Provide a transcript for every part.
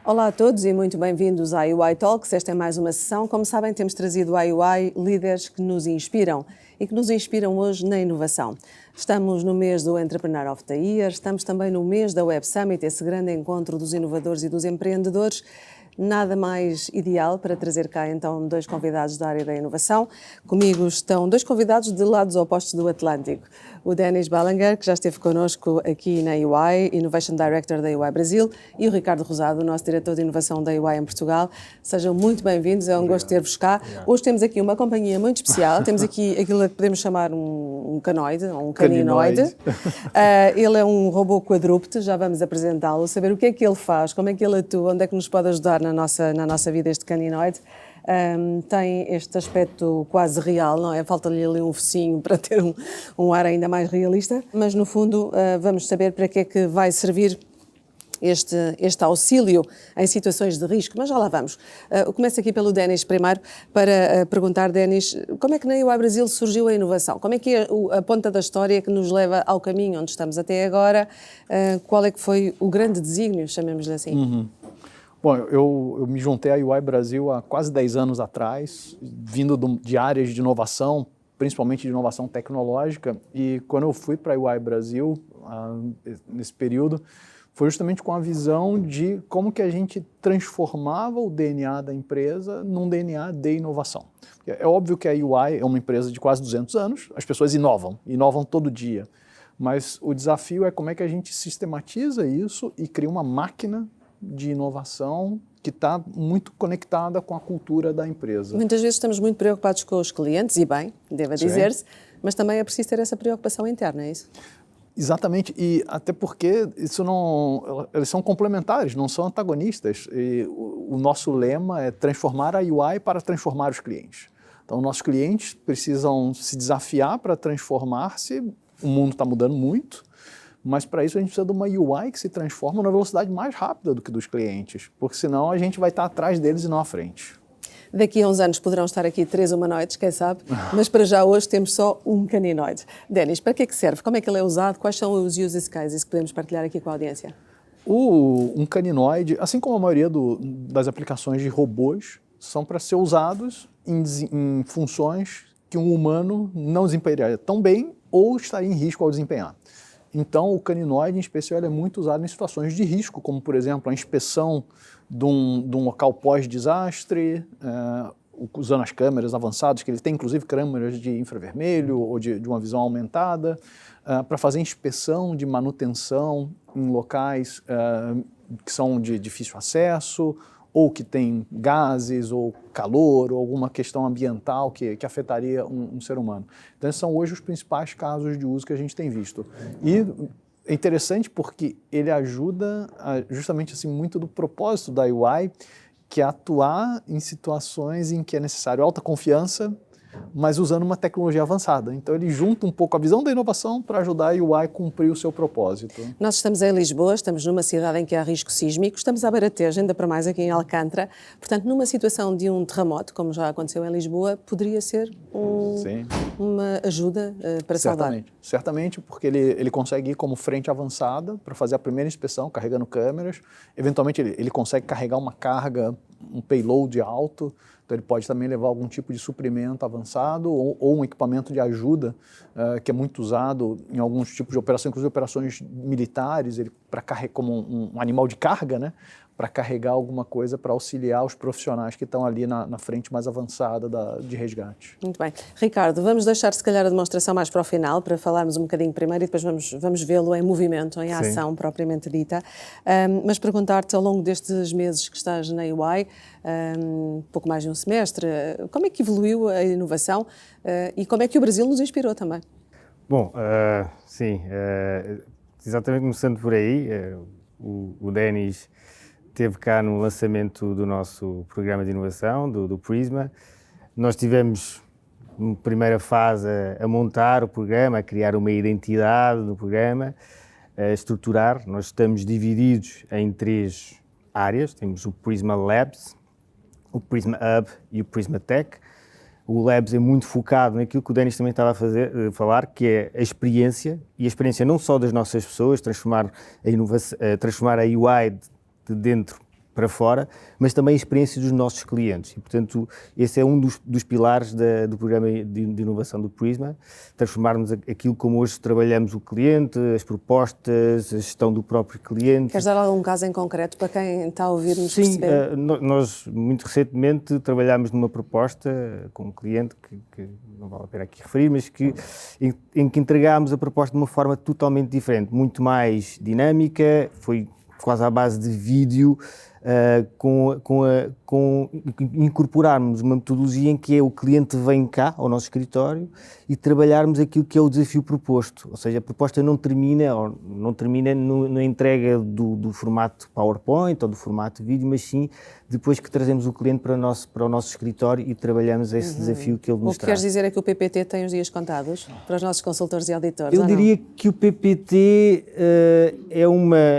Olá a todos e muito bem-vindos à UI Talks. Esta é mais uma sessão. Como sabem, temos trazido à UI líderes que nos inspiram e que nos inspiram hoje na inovação. Estamos no mês do Entrepreneur of the Year, estamos também no mês da Web Summit, esse grande encontro dos inovadores e dos empreendedores. Nada mais ideal para trazer cá então dois convidados da área da inovação. Comigo estão dois convidados de lados opostos do Atlântico. O Denis Balanger, que já esteve connosco aqui na UI, Innovation Director da UI Brasil, e o Ricardo Rosado, o nosso Diretor de Inovação da UI em Portugal. Sejam muito bem-vindos, é um gosto ter-vos cá. Hoje temos aqui uma companhia muito especial, temos aqui aquilo que podemos chamar um canoide, ou um caninoide. Ele é um robô quadrúpede, já vamos apresentá-lo, saber o que é que ele faz, como é que ele atua, onde é que nos pode ajudar na nossa vida este caninoide. Tem este aspecto quase real, não é? Falta-lhe ali um focinho para ter um ar ainda mais realista, mas no fundo vamos saber para que é que vai servir este auxílio em situações de risco, mas já lá vamos. Começo aqui pelo Denis primeiro, para perguntar, Denis, como é que na UI Brasil surgiu a inovação? Como é que é a ponta da história que nos leva ao caminho onde estamos até agora? Qual é que foi o grande desígnio, chamemos-lhe assim? Bom, eu me juntei à UI Brasil há quase 10 anos atrás, vindo de áreas de inovação, principalmente de inovação tecnológica, e quando eu fui para a UI Brasil, nesse período, foi justamente com a visão de como que a gente transformava o DNA da empresa num DNA de inovação. É óbvio que a UI é uma empresa de quase 200 anos, as pessoas inovam todo dia, mas o desafio é como é que a gente sistematiza isso e cria uma máquina de inovação que está muito conectada com a cultura da empresa. Muitas vezes estamos muito preocupados com os clientes, e bem, deva dizer-se, mas também é preciso ter essa preocupação interna, é isso? Exatamente, e até porque eles são complementares, não são antagonistas. E o nosso lema é transformar a UI para transformar os clientes. Então, nossos clientes precisam se desafiar para transformar-se, o mundo está mudando muito, mas para isso a gente precisa de uma UI que se transforma na velocidade mais rápida do que dos clientes, porque senão a gente vai estar atrás deles e não à frente. Daqui a uns anos poderão estar aqui 3 humanoides, quem sabe, mas para já hoje temos só um caninoide. Denis, para que é que serve? Como é que ele é usado? Quais são os use cases que podemos partilhar aqui com a audiência? Um caninoide, assim como a maioria das aplicações de robôs, são para ser usados em funções que um humano não desempenharia tão bem ou estaria em risco ao desempenhar. Então, o caninoide, em especial, é muito usado em situações de risco, como, por exemplo, a inspeção de um local pós-desastre, usando as câmeras avançadas, que ele tem, inclusive, câmeras de infravermelho ou de uma visão aumentada, para fazer inspeção de manutenção em locais que são de difícil acesso, ou que tem gases, ou calor, ou alguma questão ambiental que afetaria um ser humano. Então, esses são hoje os principais casos de uso que a gente tem visto. E é interessante porque ele ajuda justamente assim, muito do propósito da UI, que é atuar em situações em que é necessário alta confiança, mas usando uma tecnologia avançada. Então ele junta um pouco a visão da inovação para ajudar a UI a cumprir o seu propósito. Nós estamos em Lisboa, estamos numa cidade em que há risco sísmico, estamos à beira-tejo, ainda para mais aqui em Alcântara. Portanto, numa situação de um terremoto, como já aconteceu em Lisboa, poderia ser uma ajuda para salvar. Certamente, porque ele consegue ir como frente avançada para fazer a primeira inspeção, carregando câmeras. Eventualmente ele consegue carregar uma carga, um payload alto. Então ele pode também levar algum tipo de suprimento avançado ou um equipamento de ajuda que é muito usado em alguns tipos de operações, inclusive operações militares, como um animal de carga, né? Para carregar alguma coisa para auxiliar os profissionais que estão ali na frente mais avançada de resgate. Muito bem. Ricardo, vamos deixar se calhar a demonstração mais para o final, para falarmos um bocadinho primeiro e depois vamos vê-lo em movimento, em ação propriamente dita. Mas perguntar-te, ao longo destes meses que estás na UI, pouco mais de um semestre, como é que evoluiu a inovação e como é que o Brasil nos inspirou também? Bom, exatamente começando por aí, o Denis esteve cá no lançamento do nosso programa de inovação, do Prisma. Nós tivemos, na primeira fase, a montar o programa, a criar uma identidade no programa, a estruturar. Nós estamos divididos em 3 áreas. Temos o Prisma Labs, o Prisma Hub e o Prisma Tech. O Labs é muito focado naquilo que o Denis também estava a falar, que é a experiência, e a experiência não só das nossas pessoas, transformar a UI de dentro para fora, mas também a experiência dos nossos clientes. E, portanto, esse é um dos pilares do programa de inovação do Prisma, transformarmos aquilo como hoje trabalhamos o cliente, as propostas, a gestão do próprio cliente. Queres dar algum caso em concreto para quem está a ouvir-nos perceber? Sim, nós muito recentemente trabalhámos numa proposta com um cliente que não vale a pena aqui referir, mas em que entregámos a proposta de uma forma totalmente diferente, muito mais dinâmica, foi quase à base de vídeo, com incorporarmos uma metodologia em que o cliente vem cá ao nosso escritório e trabalharmos aquilo que é o desafio proposto. Ou seja, a proposta não termina na entrega do formato PowerPoint ou do formato vídeo, mas sim depois que trazemos o cliente para o nosso escritório e trabalhamos esse desafio que ele nos traz. O que queres dizer é que o PPT tem os dias contados para os nossos consultores e auditores? Eu diria que o PPT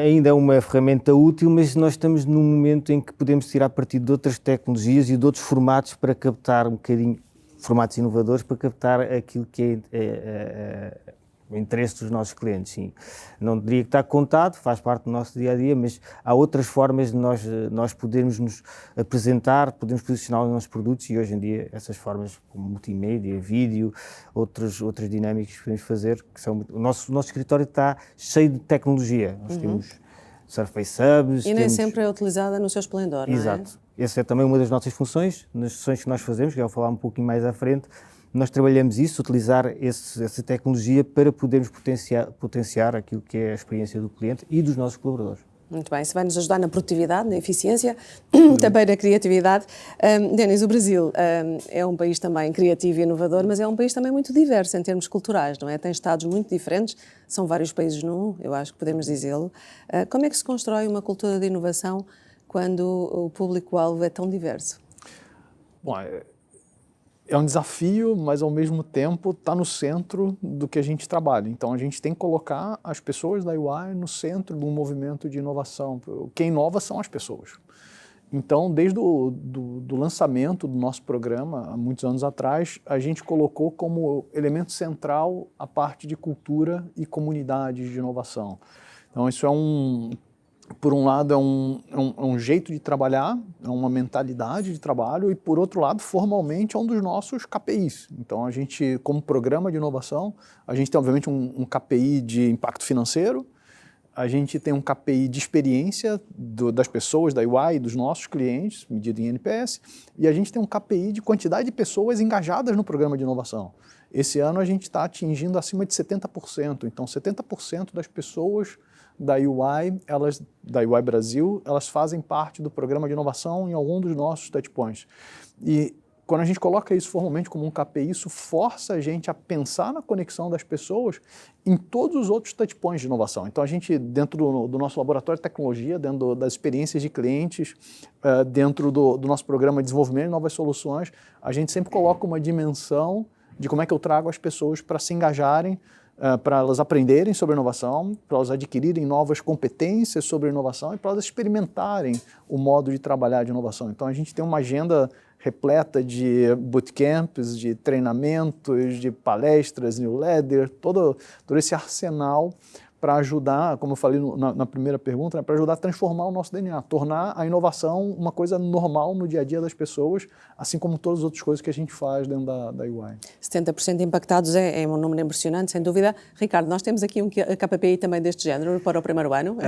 ainda é uma ferramenta útil, mas nós estamos num momento em que podemos tirar partido de outras tecnologias e de outros formatos para captar um bocadinho, formatos inovadores, para captar aquilo que é o interesse dos nossos clientes, sim. Não diria que está contado, faz parte do nosso dia-a-dia, mas há outras formas de nós podermos nos apresentar, podemos posicionar os nossos produtos e hoje em dia essas formas como multimédia, vídeo, outras dinâmicas que podemos fazer, que são... O nosso escritório está cheio de tecnologia. Nós temos Surface Hubs... E nem sempre é utilizada no seu esplendor, não é? Exato. Essa é também uma das nossas funções, nas sessões que nós fazemos, que eu vou falar um pouquinho mais à frente. Nós trabalhamos isso, utilizar essa tecnologia para podermos potenciar aquilo que é a experiência do cliente e dos nossos colaboradores. Muito bem, isso vai nos ajudar na produtividade, na eficiência, também na criatividade. Denis, o Brasil é um país também criativo e inovador, mas é um país também muito diverso em termos culturais, não é? Tem estados muito diferentes, são vários países num, eu acho que podemos dizê-lo. Como é que se constrói uma cultura de inovação quando o público-alvo é tão diverso? Bom, é um desafio, mas ao mesmo tempo está no centro do que a gente trabalha. Então a gente tem que colocar as pessoas da UI no centro de um movimento de inovação. Quem inova são as pessoas. Então, desde do lançamento do nosso programa, há muitos anos atrás, a gente colocou como elemento central a parte de cultura e comunidades de inovação. Então isso por um lado, é um jeito de trabalhar, é uma mentalidade de trabalho, e por outro lado, formalmente, é um dos nossos KPIs. Então, a gente, como programa de inovação, a gente tem, obviamente, um KPI de impacto financeiro, a gente tem um KPI de experiência das pessoas, da UI, dos nossos clientes, medido em NPS, e a gente tem um KPI de quantidade de pessoas engajadas no programa de inovação. Esse ano, a gente está atingindo acima de 70%. Então, 70% das pessoas da UI Brasil, elas fazem parte do programa de inovação em algum dos nossos touchpoints. E quando a gente coloca isso formalmente como um KPI, isso força a gente a pensar na conexão das pessoas em todos os outros touchpoints de inovação. Então a gente, dentro do nosso laboratório de tecnologia, dentro das experiências de clientes, dentro do nosso programa de desenvolvimento de novas soluções, a gente sempre coloca uma dimensão de como é que eu trago as pessoas para se engajarem, para elas aprenderem sobre inovação, para elas adquirirem novas competências sobre inovação e para elas experimentarem o modo de trabalhar de inovação. Então a gente tem uma agenda repleta de bootcamps, de treinamentos, de palestras, newsletter, todo esse arsenal para ajudar, como eu falei na primeira pergunta, para ajudar a transformar o nosso DNA, tornar a inovação uma coisa normal no dia a dia das pessoas, assim como todas as outras coisas que a gente faz dentro da UI. 70% impactados é um número impressionante, sem dúvida. Ricardo, nós temos aqui um KPI também deste género para o primeiro ano?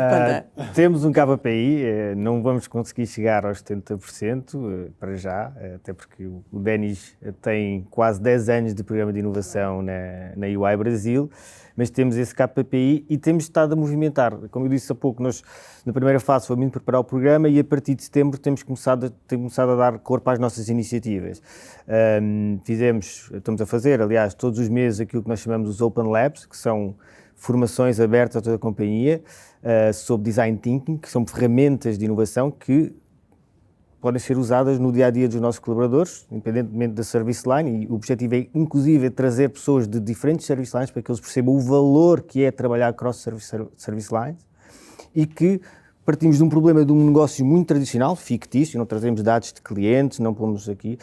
Temos um KPI, não vamos conseguir chegar aos 70% para já, até porque o Denis tem quase 10 anos de programa de inovação na UI Brasil, mas temos esse KPI e temos estado a movimentar. Como eu disse há pouco, nós na primeira fase foi muito preparar o programa e a partir de setembro temos começado a dar corpo às nossas iniciativas. Estamos a fazer, aliás, todos os meses aquilo que nós chamamos os Open Labs, que são formações abertas a toda a companhia sobre Design Thinking, que são ferramentas de inovação que podem ser usadas no dia-a-dia dos nossos colaboradores, independentemente da service line, e o objetivo é, inclusive, trazer pessoas de diferentes service lines para que eles percebam o valor que é trabalhar cross service lines e que partimos de um problema de um negócio muito tradicional, fictício, não trazemos dados de clientes, não pomos aqui,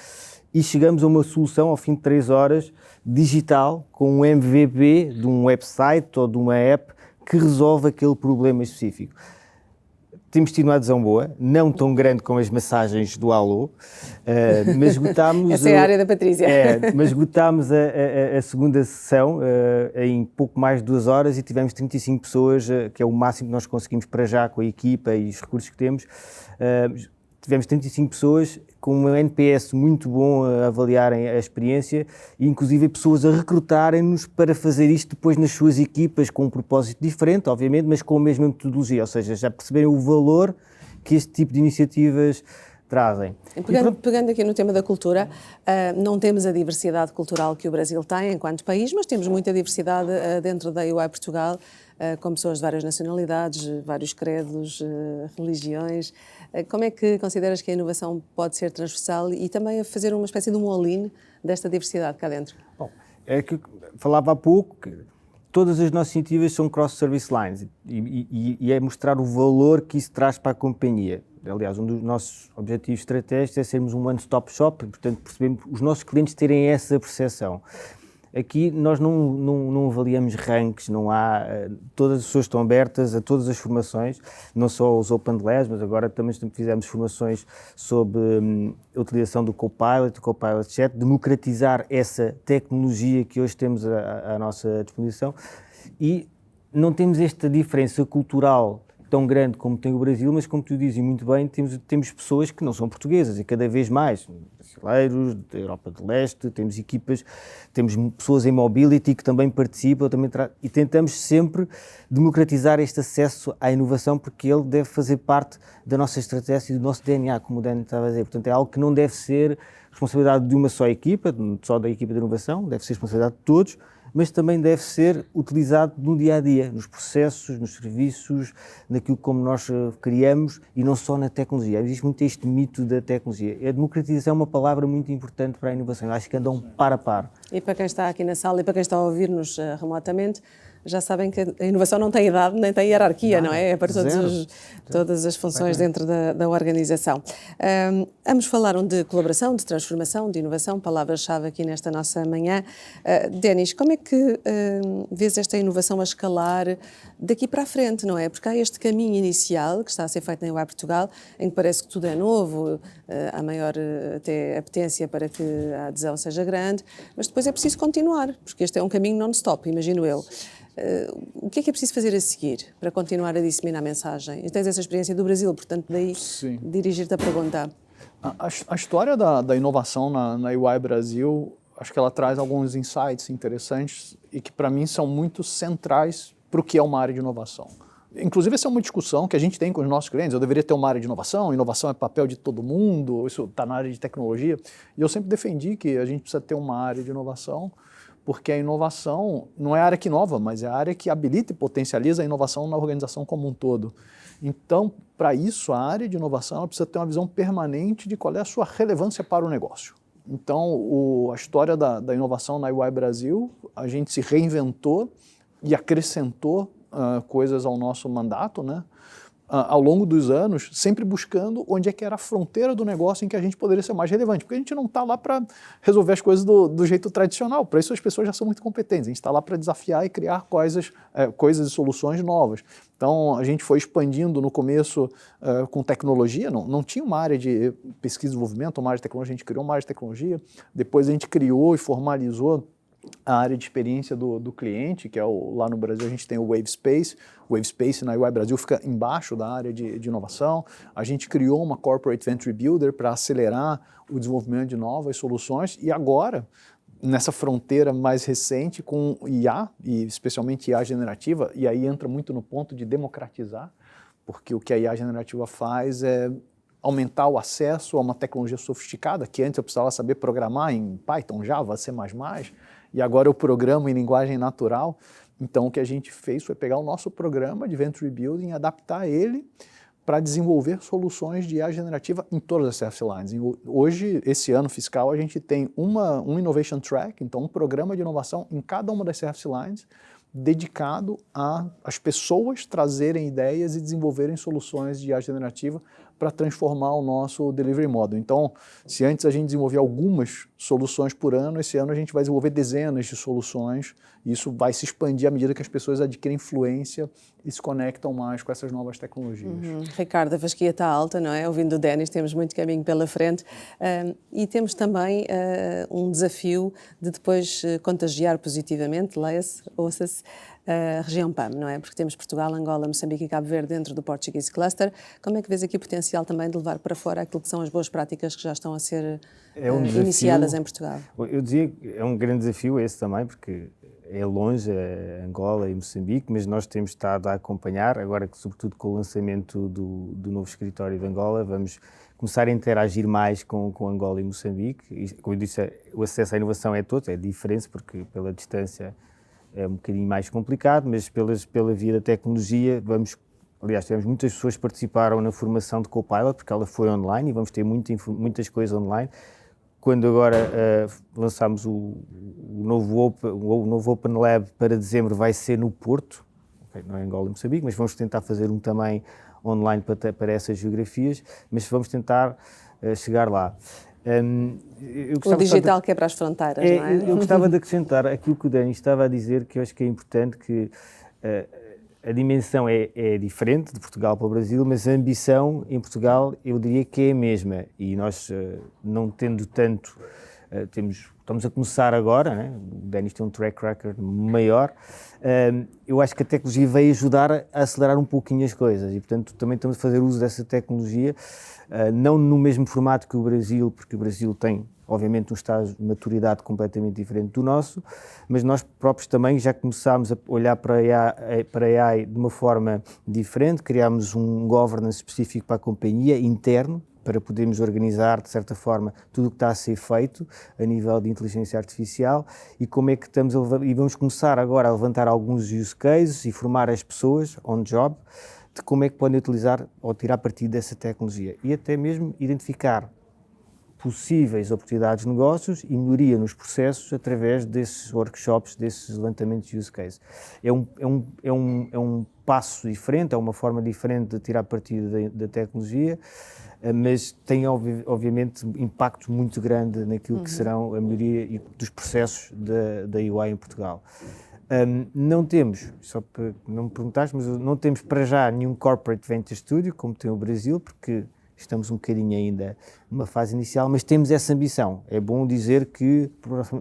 e chegamos a uma solução ao fim de 3 horas digital com um MVP de um website ou de uma app que resolve aquele problema específico. temos tido uma adesão boa, não tão grande como as massagens do Alô, mas esgotámos... Essa é a área da Patrícia. Mas esgotámos a segunda sessão em pouco mais de 2 horas e tivemos 35 pessoas, que é o máximo que nós conseguimos para já com a equipa e os recursos que temos. Tivemos 35 pessoas com um NPS muito bom a avaliarem a experiência e inclusive pessoas a recrutarem-nos para fazer isto depois nas suas equipas com um propósito diferente, obviamente, mas com a mesma metodologia, ou seja, já perceberem o valor que este tipo de iniciativas trazem. Pegando aqui no tema da cultura, não temos a diversidade cultural que o Brasil tem enquanto país, mas temos muita diversidade dentro da UI Portugal, com pessoas de várias nacionalidades, vários credos, religiões. Como é que consideras que a inovação pode ser transversal e também a fazer uma espécie de um all-in desta diversidade cá dentro? Bom, é que falava há pouco que todas as nossas iniciativas são cross-service lines e é mostrar o valor que isso traz para a companhia. Aliás, um dos nossos objetivos estratégicos é sermos um one-stop shop, portanto, percebemos os nossos clientes terem essa percepção. Aqui nós não avaliamos rankings, não há, todas as pessoas estão abertas a todas as formações, não só os Open Labs, mas agora também fizemos formações sobre a utilização do Copilot, do Copilot Chat, democratizar essa tecnologia que hoje temos à nossa disposição e não temos esta diferença cultural tão grande como tem o Brasil, mas como tu dizes muito bem, temos pessoas que não são portuguesas e cada vez mais, brasileiros, da Europa do Leste, temos equipas, temos pessoas em mobility que também participam e tentamos sempre democratizar este acesso à inovação porque ele deve fazer parte da nossa estratégia e do nosso DNA, como o Dani estava a dizer. Portanto, é algo que não deve ser responsabilidade de uma só equipa, só da equipa de inovação, deve ser responsabilidade de todos, mas também deve ser utilizado no dia-a-dia, nos processos, nos serviços, naquilo como nós criamos e não só na tecnologia. Existe muito este mito da tecnologia. A democratização é uma palavra muito importante para a inovação. Eu acho que andam par a par. E para quem está aqui na sala e para quem está a ouvir-nos remotamente, já sabem que a inovação não tem idade nem tem hierarquia, não é? É para todas as funções dentro da organização. Ambos falaram de colaboração, de transformação, de inovação, palavras-chave aqui nesta nossa manhã. Denis, como é que vês esta inovação a escalar daqui para a frente, não é? Porque há este caminho inicial que está a ser feito na UI Portugal, em que parece que tudo é novo, há maior até apetência para que a adesão seja grande, mas depois é preciso continuar, porque este é um caminho non-stop, imagino eu. O que é preciso fazer a seguir para continuar a disseminar a mensagem? E tens essa experiência do Brasil, portanto, daí dirigir-te a pergunta. A história da inovação na UI Brasil, acho que ela traz alguns insights interessantes e que, para mim, são muito centrais para o que é uma área de inovação. Inclusive, essa é uma discussão que a gente tem com os nossos clientes. Eu deveria ter uma área de inovação é papel de todo mundo, isso está na área de tecnologia. E eu sempre defendi que a gente precisa ter uma área de inovação, porque a inovação não é a área que inova, mas é a área que habilita e potencializa a inovação na organização como um todo. Então, para isso, a área de inovação ela precisa ter uma visão permanente de qual é a sua relevância para o negócio. Então, a história da inovação na UI Brasil, a gente se reinventou e acrescentou coisas ao nosso mandato, né? Ao longo dos anos, sempre buscando onde é que era a fronteira do negócio em que a gente poderia ser mais relevante, porque a gente não está lá para resolver as coisas do jeito tradicional, para isso as pessoas já são muito competentes, a gente está lá para desafiar e criar coisas e soluções novas. Então, a gente foi expandindo no começo com tecnologia, não tinha uma área de pesquisa e desenvolvimento, uma área de tecnologia, a gente criou uma área de tecnologia, depois a gente criou e formalizou a área de experiência do cliente, que é lá no Brasil a gente tem o WaveSpace. O WaveSpace na UI Brasil fica embaixo da área de inovação. A gente criou uma Corporate Venture Builder para acelerar o desenvolvimento de novas soluções e agora, nessa fronteira mais recente com IA, e especialmente IA generativa, e aí entra muito no ponto de democratizar, porque o que a IA generativa faz é aumentar o acesso a uma tecnologia sofisticada, que antes eu precisava saber programar em Python, Java, C++, e agora eu programo em linguagem natural. Então, o que a gente fez foi pegar o nosso programa de Venture Building e adaptar ele para desenvolver soluções de IA generativa em todas as service lines. Hoje, esse ano fiscal, a gente tem um Innovation Track, então um programa de inovação em cada uma das service lines, dedicado a as pessoas trazerem ideias e desenvolverem soluções de IA generativa para transformar o nosso delivery model. Então, se antes a gente desenvolvia algumas soluções por ano, esse ano a gente vai desenvolver dezenas de soluções, e isso vai se expandir à medida que as pessoas adquirem influência e se conectam mais com essas novas tecnologias. Ricardo, a fasquia está alta, não é? Ouvindo o Denis, temos muito caminho pela frente e temos também um desafio de depois contagiar positivamente, leia-se, ouça-se, a região PAM, não é? Porque temos Portugal, Angola, Moçambique e Cabo Verde dentro do Portuguese Cluster. Como é que vês aqui o potencial também de levar para fora aquilo que são as boas práticas que já estão a ser iniciadas em Portugal? Eu dizia que é um grande desafio esse também, porque é longe, é Angola e Moçambique, mas nós temos estado a acompanhar, agora que sobretudo com o lançamento do novo escritório de Angola, vamos começar a interagir mais com Angola e Moçambique. E, como eu disse, o acesso à inovação é todo, é diferente, porque pela distância é um bocadinho mais complicado, mas pela via da tecnologia aliás, tivemos muitas pessoas que participaram na formação de Copilot, porque ela foi online e vamos ter muitas coisas online. Quando agora lançámos o novo Open Lab para dezembro, vai ser no Porto, não é Angola e Moçambique, mas vamos tentar fazer um também online para essas geografias, mas vamos tentar chegar lá. O digital quebra as fronteiras, não é? Eu gostava de acrescentar aquilo que o Dani estava a dizer, que eu acho que é importante, que a dimensão é diferente de Portugal para o Brasil, mas a ambição em Portugal eu diria que é a mesma, e nós não tendo tanto, estamos a começar agora, né? O Denis tem um track record maior, eu acho que a tecnologia veio ajudar a acelerar um pouquinho as coisas e, portanto, também estamos a fazer uso dessa tecnologia, não no mesmo formato que o Brasil, porque o Brasil tem, obviamente, um estágio de maturidade completamente diferente do nosso, mas nós próprios também já começámos a olhar para a AI de uma forma diferente, criámos um governance específico para a companhia, interno, para podermos organizar, de certa forma, tudo o que está a ser feito a nível de inteligência artificial e como é que e vamos começar agora a levantar alguns use cases e formar as pessoas on job de como é que podem utilizar ou tirar partido dessa tecnologia e até mesmo identificar possíveis oportunidades de negócios e melhoria nos processos através desses workshops, desses levantamentos de use case. É um passo diferente, é uma forma diferente de tirar partido da tecnologia, mas tem obviamente impacto muito grande naquilo que serão a melhoria dos processos da UI em Portugal. Não temos, só para não me perguntares, mas não temos para já nenhum Corporate Venture Studio, como tem o Brasil, porque estamos um bocadinho ainda numa fase inicial, mas temos essa ambição. É bom dizer que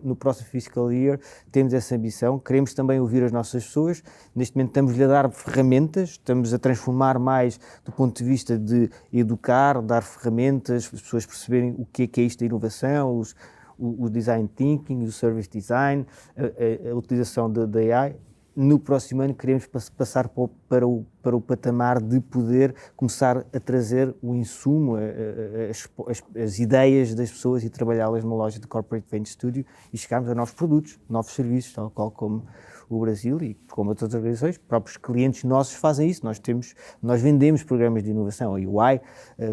no próximo fiscal year temos essa ambição, queremos também ouvir as nossas pessoas, neste momento estamos-lhe a dar ferramentas, estamos a transformar mais do ponto de vista de educar, dar ferramentas, as pessoas perceberem o que é isto da inovação, o design thinking, o service design, a utilização da AI. No próximo ano queremos passar para o patamar de poder começar a trazer o insumo, as ideias das pessoas e trabalhás numa loja de Corporate Venture Studio e chegarmos a novos produtos, novos serviços, tal qual como o Brasil e como outras organizações, próprios clientes nossos fazem isso, nós vendemos programas de inovação, a UI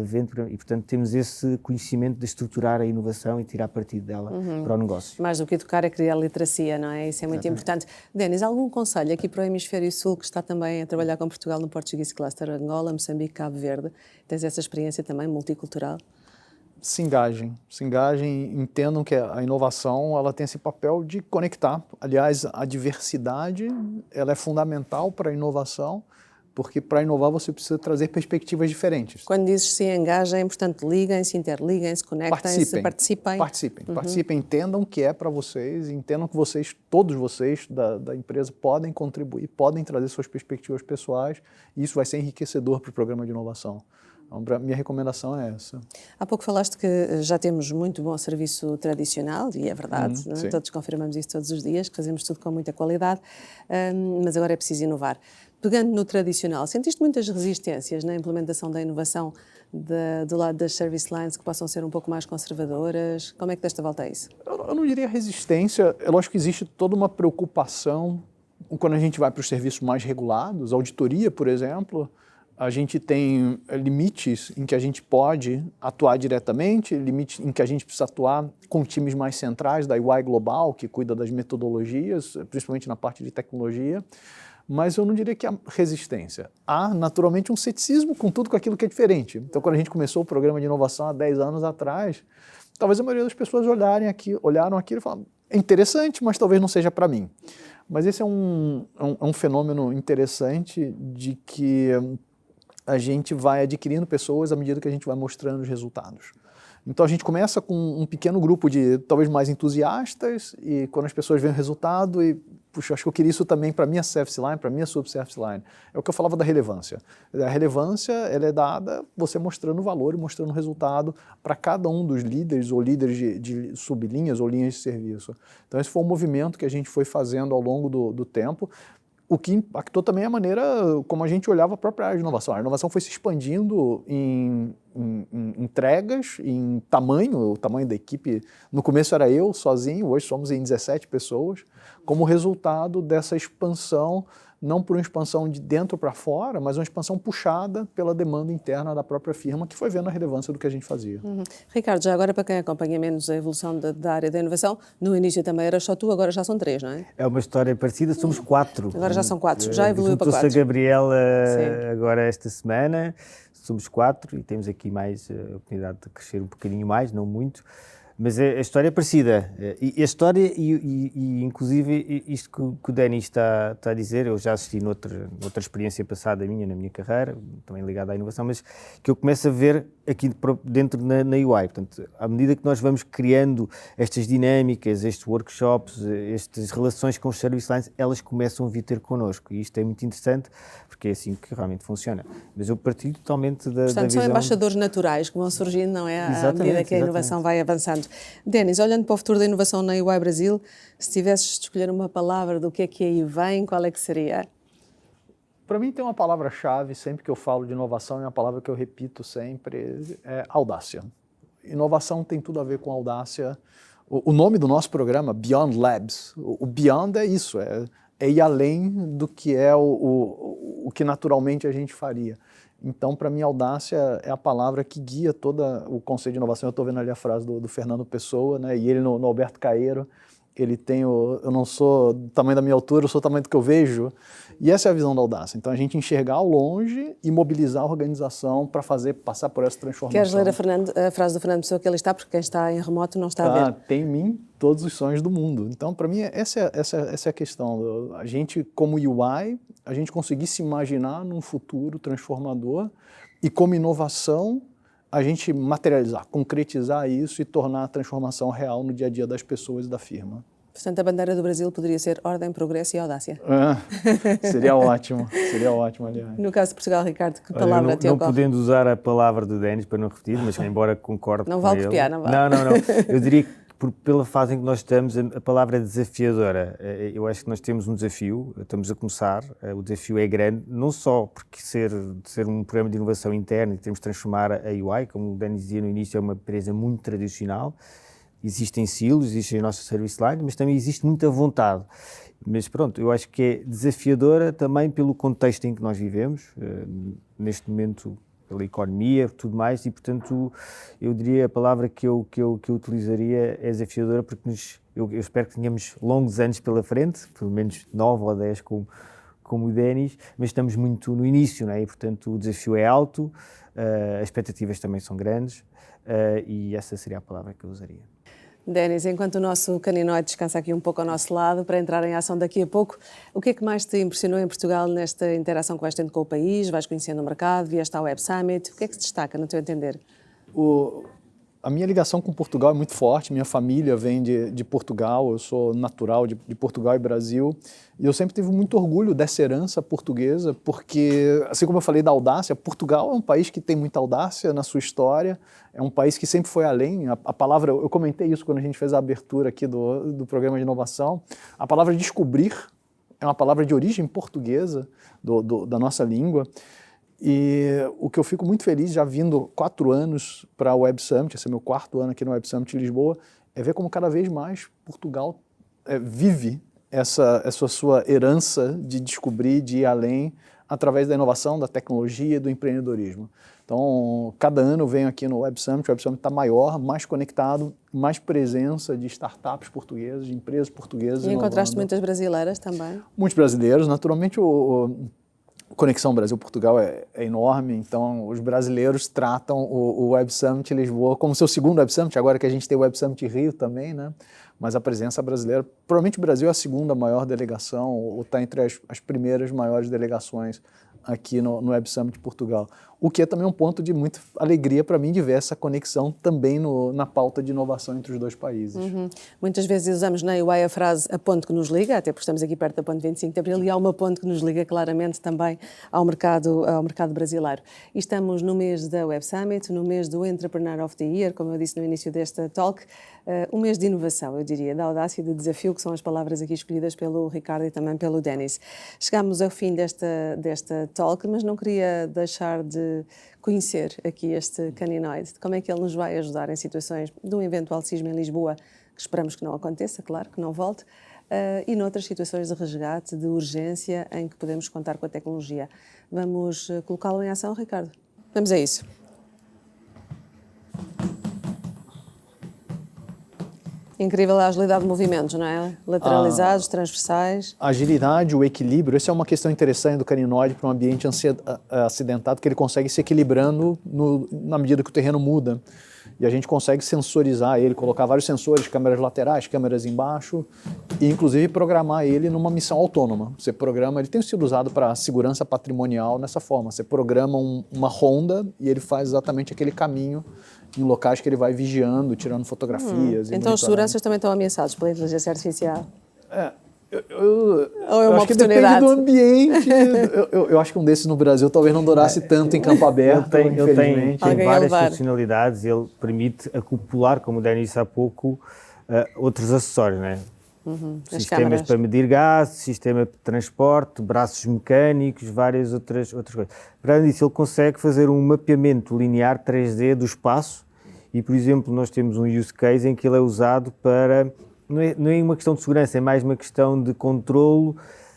vende e portanto temos esse conhecimento de estruturar a inovação e tirar partido dela para o negócio. Mais do que educar é criar literacia, não é? Isso é muito importante. Denis, algum conselho aqui para o Hemisfério Sul que está também a trabalhar com Portugal no Portuguese Cluster, Angola, Moçambique, Cabo Verde? Tens essa experiência também multicultural? Se engajem, entendam que a inovação ela tem esse papel de conectar. Aliás, a diversidade ela é fundamental para a inovação, porque para inovar você precisa trazer perspectivas diferentes. Quando dizes se engajem, portanto, liguem-se, interliguem-se, conectem-se, participem. Participem, entendam que é para vocês, entendam que todos vocês da empresa podem contribuir, podem trazer suas perspectivas pessoais e isso vai ser enriquecedor para o programa de inovação. Então, minha recomendação é essa. Há pouco falaste que já temos muito bom serviço tradicional, e é verdade, não é? Todos confirmamos isso todos os dias, que fazemos tudo com muita qualidade, mas agora é preciso inovar. Pegando no tradicional, sentiste muitas resistências na implementação da inovação do lado das service lines que possam ser um pouco mais conservadoras? Como é que deste a volta a isso? Eu não diria resistência, é lógico que existe toda uma preocupação quando a gente vai para os serviços mais regulados, auditoria, por exemplo. A gente tem limites em que a gente pode atuar diretamente, limites em que a gente precisa atuar com times mais centrais da UI Global, que cuida das metodologias, principalmente na parte de tecnologia. mas eu não diria que há resistência. Há, naturalmente, um ceticismo com tudo com aquilo que é diferente. Então, quando a gente começou o programa de inovação há 10 anos atrás, talvez a maioria das pessoas olharam aquilo e falaram, é interessante, mas talvez não seja para mim. Mas esse é um fenômeno interessante de que a gente vai adquirindo pessoas à medida que a gente vai mostrando os resultados. Então a gente começa com um pequeno grupo de talvez mais entusiastas e quando as pessoas veem o resultado e, puxa, acho que eu queria isso também para a minha service line, para a minha subservice line. É o que eu falava da relevância. A relevância ela é dada você mostrando o valor e mostrando o resultado para cada um dos líderes ou líderes de sublinhas ou linhas de serviço. Então esse foi um movimento que a gente foi fazendo ao longo do tempo, o que impactou também a maneira como a gente olhava a própria área de inovação. A inovação foi se expandindo em entregas, em tamanho, o tamanho da equipe. No começo era eu sozinho, hoje somos em 17 pessoas, como resultado dessa expansão, não por uma expansão de dentro para fora, mas uma expansão puxada pela demanda interna da própria firma, que foi vendo a relevância do que a gente fazia. Ricardo, já agora para quem acompanha menos a evolução da área da inovação, no início também era só tu, agora já são 3, não é? É uma história parecida, somos 4. Agora já são 4, já evoluiu para 4. Juntou-se a Gabriela Sim. agora esta semana, somos 4 e temos aqui mais a oportunidade de crescer um bocadinho mais, não muito. Mas a história é parecida. E a história, inclusive, isto que o Denis está a dizer, eu já assisti noutra experiência passada minha, na minha carreira, também ligada à inovação, mas que eu começo a ver aqui dentro na UI. Portanto, à medida que nós vamos criando estas dinâmicas, estes workshops, estas relações com os service lines, elas começam a vir ter connosco. E isto é muito interessante, porque é assim que realmente funciona. Mas eu partilho totalmente da visão... Portanto, são embaixadores naturais que vão surgindo, não é? À medida que a inovação vai avançando. Denis, olhando para o futuro da inovação na UI Brasil, se tivesses de escolher uma palavra do que aí vem, qual é que seria? Para mim tem uma palavra-chave, sempre que eu falo de inovação, é uma palavra que eu repito sempre, é audácia. Inovação tem tudo a ver com audácia. O nome do nosso programa, Beyond Labs, o Beyond é isso, é ir além do que é o que naturalmente a gente faria. Então, para mim, audácia é a palavra que guia todo o conceito de inovação. Eu estou vendo ali a frase do Fernando Pessoa, né? E ele no Alberto Caeiro, ele tem eu não sou do tamanho da minha altura, eu sou do tamanho do que eu vejo. E essa é a visão da audácia. Então, a gente enxergar ao longe e mobilizar a organização para passar por essa transformação. Queres ler a frase do Fernando Pessoa que ele está, porque quem está em remoto não está a ver? Tem em mim todos os sonhos do mundo. Então, para mim, essa é a questão. A gente, como UI, a gente conseguir se imaginar num futuro transformador e, como inovação, a gente materializar, concretizar isso e tornar a transformação real no dia a dia das pessoas e da firma. Portanto, a bandeira do Brasil poderia ser ordem, progresso e audácia. Seria ótimo, aliás. No caso de Portugal, Ricardo, que palavra te ocorre? Não podendo usar a palavra do Denis para não repetir, mas embora concorde não com vale ele... copiar, não vale. Não. Eu diria que pela fase em que nós estamos, a palavra é desafiadora. Eu acho que nós temos um desafio, estamos a começar, o desafio é grande, não só porque ser um programa de inovação interna e temos de transformar a UI, como o Denis dizia no início, é uma empresa muito tradicional, existem silos, existem as nossas service lines, mas também existe muita vontade. Mas pronto, eu acho que é desafiadora também pelo contexto em que nós vivemos, neste momento pela economia, tudo mais, e portanto eu diria a palavra que eu utilizaria é desafiadora, porque eu espero que tenhamos longos anos pela frente, pelo menos 9 ou 10 como o Denis, mas estamos muito no início, não é? E portanto o desafio é alto, as expectativas também são grandes, e essa seria a palavra que eu usaria. Denis, enquanto o nosso caninoide descansa aqui um pouco ao nosso lado para entrar em ação daqui a pouco, o que é que mais te impressionou em Portugal nesta interação que vais tendo com o país? Vais conhecendo o mercado, vieste ao Web Summit, o que é que se destaca no teu entender? A minha ligação com Portugal é muito forte, minha família vem de Portugal, eu sou natural de Portugal e Brasil, e eu sempre tive muito orgulho dessa herança portuguesa, porque, assim como eu falei da audácia, Portugal é um país que tem muita audácia na sua história, é um país que sempre foi além, a palavra, eu comentei isso quando a gente fez a abertura aqui do programa de inovação, a palavra descobrir é uma palavra de origem portuguesa da nossa língua. E o que eu fico muito feliz, já vindo 4 anos para o Web Summit, esse é meu 4º ano aqui no Web Summit em Lisboa, é ver como cada vez mais Portugal vive essa sua herança de descobrir, de ir além, através da inovação, da tecnologia e do empreendedorismo. Então, cada ano eu venho aqui no Web Summit, o Web Summit está maior, mais conectado, mais presença de startups portuguesas, de empresas portuguesas. E encontraste muitas brasileiras também? Muitos brasileiros, naturalmente o Conexão Brasil-Portugal é enorme, então os brasileiros tratam o Web Summit Lisboa como seu segundo Web Summit, agora que a gente tem o Web Summit Rio também, né? Mas a presença brasileira, provavelmente o Brasil é a segunda maior delegação, ou está entre as primeiras maiores delegações aqui no Web Summit Portugal. O que é também um ponto de muita alegria para mim de ver essa conexão também na pauta de inovação entre os dois países. Muitas vezes usamos na UI a frase a ponte que nos liga, até porque estamos aqui perto da ponte 25 de Abril, e há uma ponte que nos liga claramente também ao mercado brasileiro. E estamos no mês da Web Summit, no mês do Entrepreneur of the Year, como eu disse no início desta talk, um mês de inovação, eu diria, da audácia e de desafio, que são as palavras aqui escolhidas pelo Ricardo e também pelo Denis. Chegámos ao fim desta talk, mas não queria deixar de conhecer aqui este caninoide, como é que ele nos vai ajudar em situações de um eventual sismo em Lisboa, que esperamos que não aconteça, claro, que não volte, e noutras situações de resgate, de urgência, em que podemos contar com a tecnologia. Vamos colocá-lo em ação, Ricardo? Vamos a isso. Incrível a agilidade de movimentos, não é? Lateralizados, transversais. A agilidade, o equilíbrio, essa é uma questão interessante do caninoide para um ambiente acidentado, que ele consegue se equilibrando na medida que o terreno muda. E a gente consegue sensorizar ele, colocar vários sensores, câmeras laterais, câmeras embaixo, e inclusive programar ele numa missão autônoma. Você programa, ele tem sido usado para segurança patrimonial nessa forma. Você programa uma ronda e ele faz exatamente aquele caminho em locais que ele vai vigiando, tirando fotografias. Então os seguranças também estão ameaçados pela inteligência artificial? Ou é uma acho que depende oportunidade? do ambiente. eu acho que um desses no Brasil talvez não durasse tanto em campo aberto, Ele tem Alguém a várias levar. funcionalidades, ele permite acoplar, como o Denis disse há pouco, outros acessórios, né? As Sistemas câmaras. para medir gás, sistema de transporte, braços mecânicos, várias outras coisas. Para além disso, ele consegue fazer um mapeamento linear 3D do espaço e, por exemplo, nós temos um use case em que ele é usado para... Não é uma questão de segurança, é mais uma questão de controlo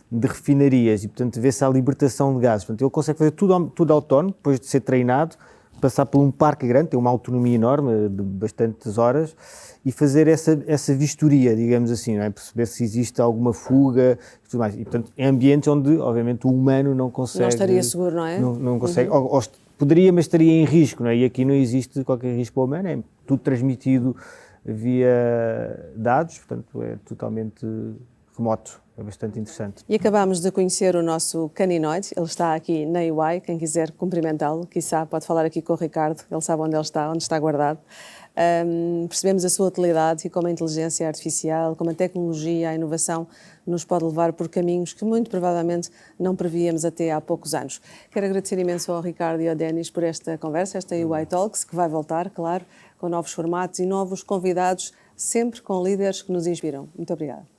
de refinarias e, portanto, vê-se a libertação de gases. Portanto, ele consegue fazer tudo autónomo, depois de ser treinado, passar por um parque grande, tem uma autonomia enorme de bastantes horas, e fazer essa vistoria, digamos assim, não é? Perceber se existe alguma fuga e tudo mais. E, portanto, em ambientes onde, obviamente, o humano não consegue... Não estaria seguro, não é? Não consegue, ou poderia, mas estaria em risco, não é? E aqui não existe qualquer risco para o humano, é tudo transmitido via dados, portanto, é totalmente remoto. É bastante interessante. E acabámos de conhecer o nosso caninoide, ele está aqui na UI, quem quiser cumprimentá-lo, quiçá pode falar aqui com o Ricardo, ele sabe onde está guardado. Percebemos a sua utilidade e como a inteligência artificial, como a tecnologia, a inovação nos pode levar por caminhos que muito provavelmente não prevíamos até há poucos anos. Quero agradecer imenso ao Ricardo e ao Denis por esta conversa, esta UI Talks, que vai voltar, claro, com novos formatos e novos convidados, sempre com líderes que nos inspiram. Muito obrigada.